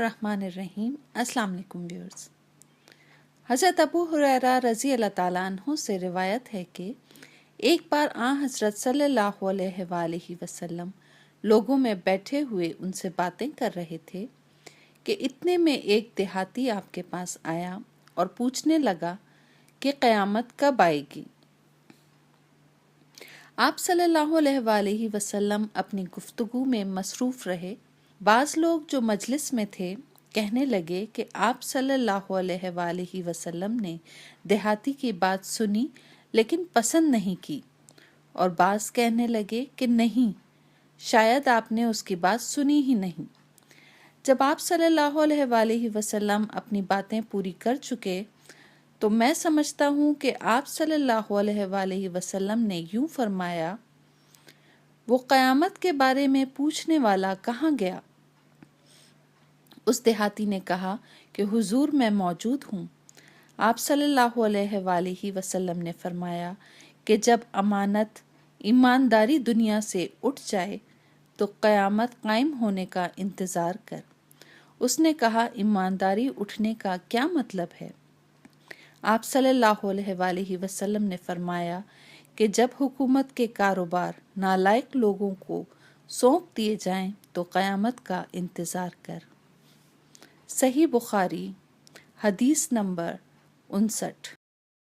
बिस्मिल्लाहिर्रहमानिर्रहीम। अस्सलाम वालेकुम व्यूअर्स। हज़रत अबू हुरैरा रज़ी अल्लाह ताला अन्हु से रिवायत है कि एक बार हज़रत सल्लल्लाहु अलैहि वसल्लम लोगों में बैठे हुए उनसे बातें कर रहे थे कि इतने में एक देहाती आपके पास आया और पूछने लगा कि क़यामत कब आएगी। आप सल्लल्लाहु अलैहि वसल्लम अपनी गुफ्तगू में मसरूफ़ रहे। बाज़ लोग जो मजलिस में थे कहने लगे कि आप सल्लल्लाहु अलैहि वसल्लम ने देहाती की बात सुनी लेकिन पसंद नहीं की, और बाज़ कहने लगे कि नहीं, शायद आपने उसकी बात सुनी ही नहीं। जब आप सल्लल्लाहु अलैहि वसल्लम अपनी बातें पूरी कर चुके तो मैं समझता हूँ कि आप सल्लल्लाहु अलैहि वसल्लम ने यूं फरमाया, वो क़यामत के बारे में पूछने वाला कहाँ गया। उस देहाती ने कहा कि हुजूर मैं मौजूद हूँ। आप सल्लल्लाहु अलैहि वसल्लम ने फरमाया कि जब अमानत ईमानदारी दुनिया से उठ जाए तो क़यामत कायम होने का इंतज़ार कर। उसने कहा, ईमानदारी उठने का क्या मतलब है? आप सल्लल्लाहु अलैहि वसल्लम ने फरमाया कि जब हुकूमत के कारोबार नालायक लोगों को सौंप दिए जाएं तो क़यामत का इंतज़ार कर। सही बुखारी हदीस नंबर 59।